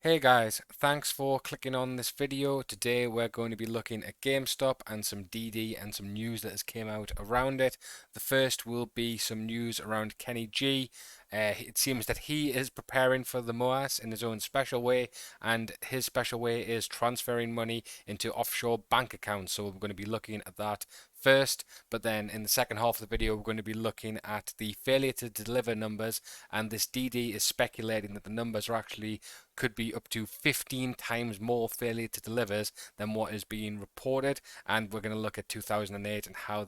Hey guys, thanks for clicking on this video. Today we're going to be looking at GameStop and some DD and some news that has came out around it. The first will be some news around Kenny G. It seems that he is preparing for the MOASS in his own special way, and his special way is transferring money into offshore bank accounts. So we're going to be looking at that first, but then in the second half of the video we're going to be looking at the failure to deliver numbers, and this DD is speculating that the numbers are actually could be up to 15 times more failure to delivers than what is being reported, and we're going to look at 2008 and how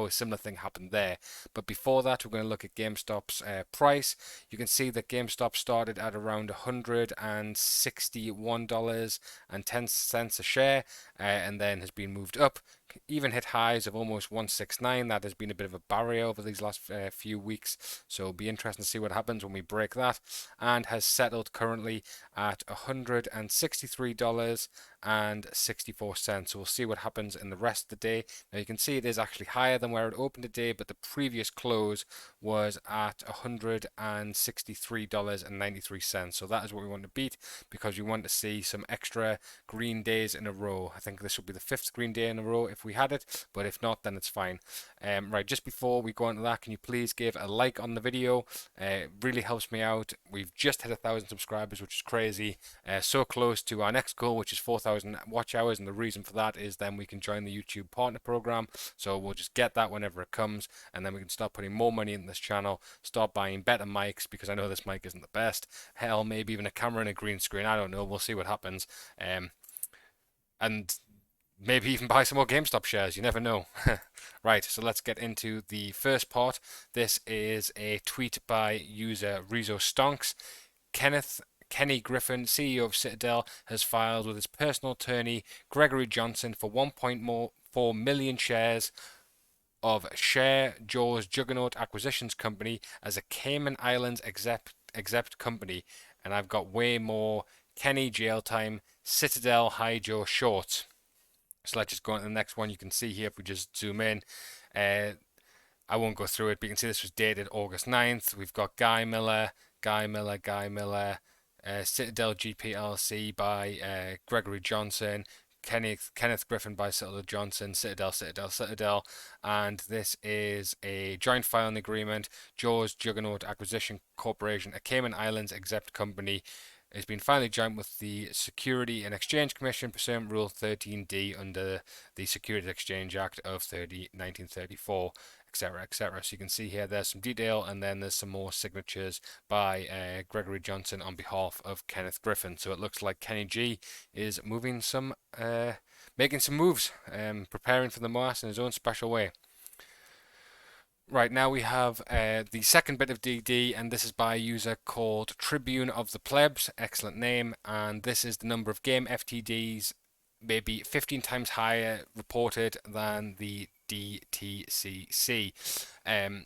a similar thing happened there. But before that, we're going to look at GameStop's price. You can see that GameStop started at around $161.10 a share, and then has been moved up. Even hit highs of almost 169. That has been a bit of a barrier over these last few weeks, so it'll be interesting to see what happens when we break that, and has settled currently at $163.64. So we'll see what happens in the rest of the day. Now you can see it is actually higher than where it opened today, but the previous close was at $163.93. So that is what we want to beat, because we want to see some extra green days in a row. I think this will be the fifth green day in a row if we had it, but if not, then it's fine. Right, just before we go into that, can you please give a like on the video? It really helps me out. We've just hit 1,000 subscribers, which is crazy. So close to our next goal, which is 4,000 watch hours, and the reason for that is then we can join the YouTube partner program. So we'll just get that whenever it comes, and then we can start putting more money in this channel, start buying better mics, because I know this mic isn't the best. Hell, maybe even a camera and a green screen. I don't know. We'll see what happens. And maybe even buy some more GameStop shares. You never know. Right, so let's get into the first part. This is a tweet by user Rezo Stonks. Kenny Griffin, CEO of Citadel, has filed with his personal attorney Gregory Johnson for 1.4 million shares of Share Jaws Juggernaut Acquisitions Company as a Cayman Islands exempt company. And I've got way more Kenny jail time, Citadel High Joe shorts. So let's just go on to the next one. You can see here if we just zoom in. I won't go through it, but you can see this was dated August 9th. We've got Guy Miller, Citadel GPLC by Gregory Johnson, Kenneth Griffin by Citadel Johnson, Citadel, and this is a joint filing agreement. Jaws Juggernaut Acquisition Corporation, a Cayman Islands exempt company, has been finally joined with the Security and Exchange Commission pursuant Rule 13D under the Securities Exchange Act of 1934, etc., etc. So you can see here there's some detail, and then there's some more signatures by Gregory Johnson on behalf of Kenneth Griffin. So it looks like Kenny G is making some moves, preparing for the MOASS in his own special way. Right, now we have the second bit of DD, and this is by a user called Tribune of the Plebs. Excellent name. And this is the number of game FTDs, maybe 15 times higher reported than the DTCC.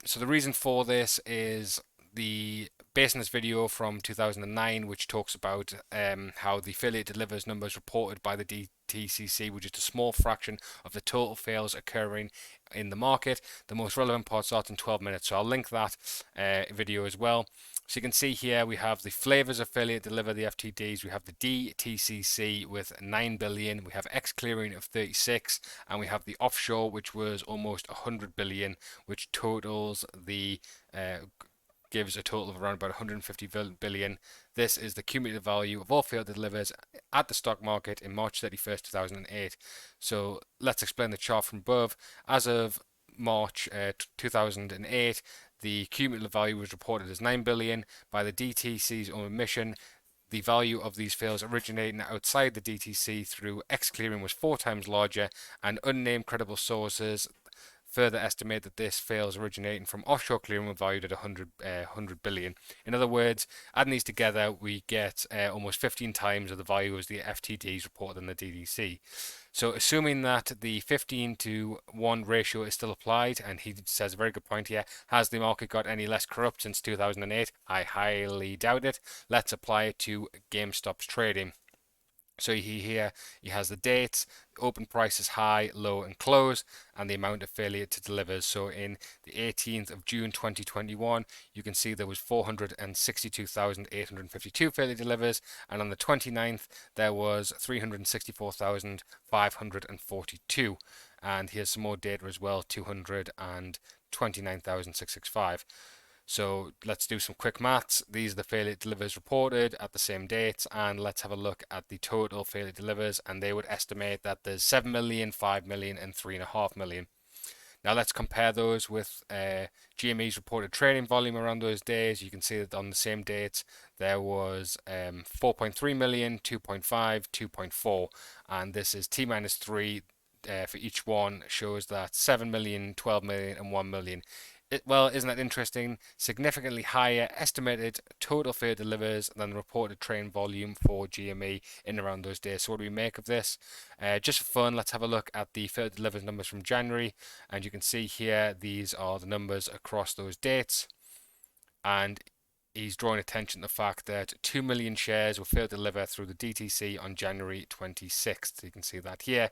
So the reason for this is based on this video from 2009, which talks about how the failure delivers numbers reported by the DTCC, which is a small fraction of the total fails occurring in the market. The most relevant part starts in 12 minutes, so I'll link that video as well. So you can see here we have the flavors of failure to deliver the FTDs. We have the DTCC with 9 billion, we have X clearing of 36, and we have the offshore, which was almost 100 billion, which totals the gives a total of around about 150 billion. This is the cumulative value of all failed delivers at the stock market in March 31st, 2008. So let's explain the chart from above. As of March 2008, the cumulative value was reported as 9 billion by the DTC's own admission. The value of these fails originating outside the DTC through X clearing was 4 times larger, and unnamed credible sources further estimate that this fails originating from offshore clearing were valued at 100 billion. In other words, adding these together, we get almost 15 times of the value as the FTDs reported in the DDC. So assuming that the 15-to-1 ratio is still applied, and he says a very good point here, has the market got any less corrupt since 2008? I highly doubt it. Let's apply it to GameStop's trading. So here he has the dates, open prices, high, low, and close, and the amount of failure to deliver. So in the 18th of June 2021, you can see there was 462,852 failure delivers, and on the 29th there was 364,542. And here's some more data as well, 229,665. So let's do some quick maths. These are the failure delivers reported at the same dates, and let's have a look at the total failure delivers, and they would estimate that there's 7 million, 5 million, and 3.5 million. Now let's compare those with GME's reported trading volume around those days. You can see that on the same dates there was 4.3 million, 2.5, 2.4, and this is T minus 3 for each one, shows that 7 million, 12 million, and 1 million. Well, isn't that interesting? Significantly higher estimated total failure delivers than the reported train volume for GME in around those days. So what do we make of this? Just for fun, let's have a look at the failure delivers numbers from January, and you can see here these are the numbers across those dates, and he's drawing attention to the fact that 2 million shares were failed to deliver through the DTC on January 26th. You can see that here,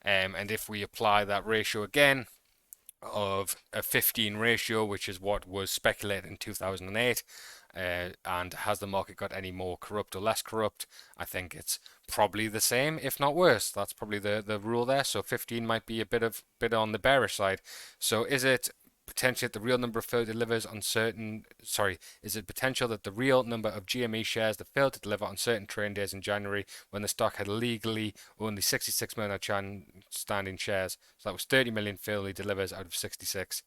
and if we apply that ratio again of a 15 ratio, which is what was speculated in 2008. And has the market got any more corrupt or less corrupt? I think it's probably the same, if not worse. That's probably the rule there. So 15 might be a bit on the bearish side. So is it potential that the real number of failed delivers on certain, is it potential that the real number of GME shares that failed to deliver on certain trading days in January when the stock had legally only 66 million outstanding shares? So that was 30 million failed delivers out of 66.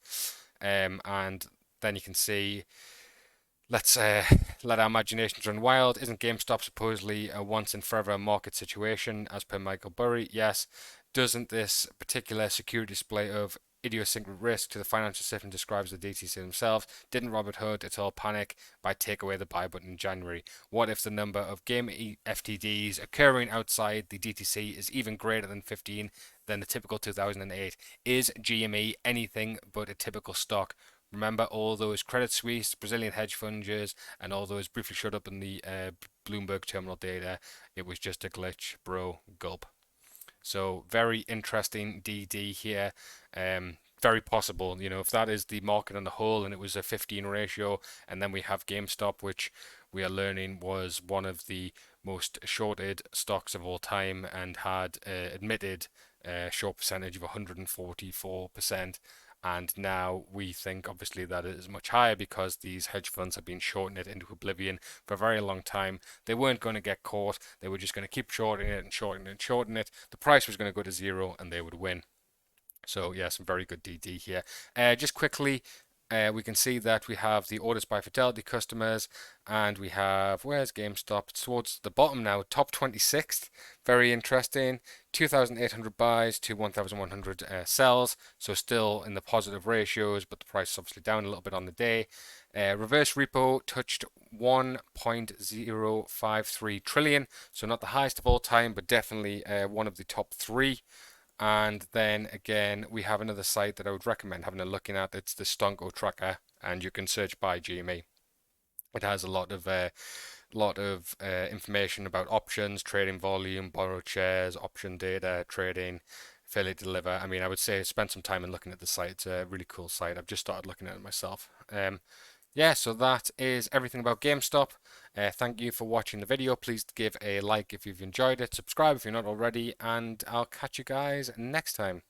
And then you can see, let's let our imaginations run wild. Isn't GameStop supposedly a once and forever market situation, as per Michael Burry? Yes. Doesn't this particular security display of idiosyncratic risk to the financial system describes the DTC themselves? Didn't Robert Hood at all panic by take away the buy button in January? What if the number of GME FTDs occurring outside the DTC is even greater than 15 than the typical 2008? Is GME anything but a typical stock? Remember all those Credit Suisse, Brazilian hedge funds, and all those briefly showed up in the Bloomberg terminal data. It was just a glitch, bro. Gulp. So very interesting DD here. Very possible, if that is the market on the whole and it was a 15 ratio, and then we have GameStop, which we are learning was one of the most shorted stocks of all time and had admitted short percentage of 144%. And now we think obviously that it is much higher because these hedge funds have been shorting it into oblivion for a very long time. They weren't going to get caught. They were just going to keep shorting it and shorting it and shorting it. The price was going to go to zero and they would win. So yeah, some very good DD here. Just quickly, we can see that we have the orders by Fidelity customers, and we have, where's GameStop? It's towards the bottom now, top 26th. Very interesting. 2,800 buys to 1,100 sells, so still in the positive ratios, but the price is obviously down a little bit on the day. Reverse repo touched 1.053 trillion, so not the highest of all time, but definitely one of the top three. And then again, we have another site that I would recommend having a look at. It's the Stonko Tracker, and you can search by GME. It has a lot of information about options, trading volume, borrowed shares, option data, trading, failure to deliver. I mean, I would say spend some time in looking at the site. It's a really cool site. I've just started looking at it myself. Yeah, so that is everything about GameStop. Thank you for watching the video. Please give a like if you've enjoyed it, subscribe if you're not already, and I'll catch you guys next time.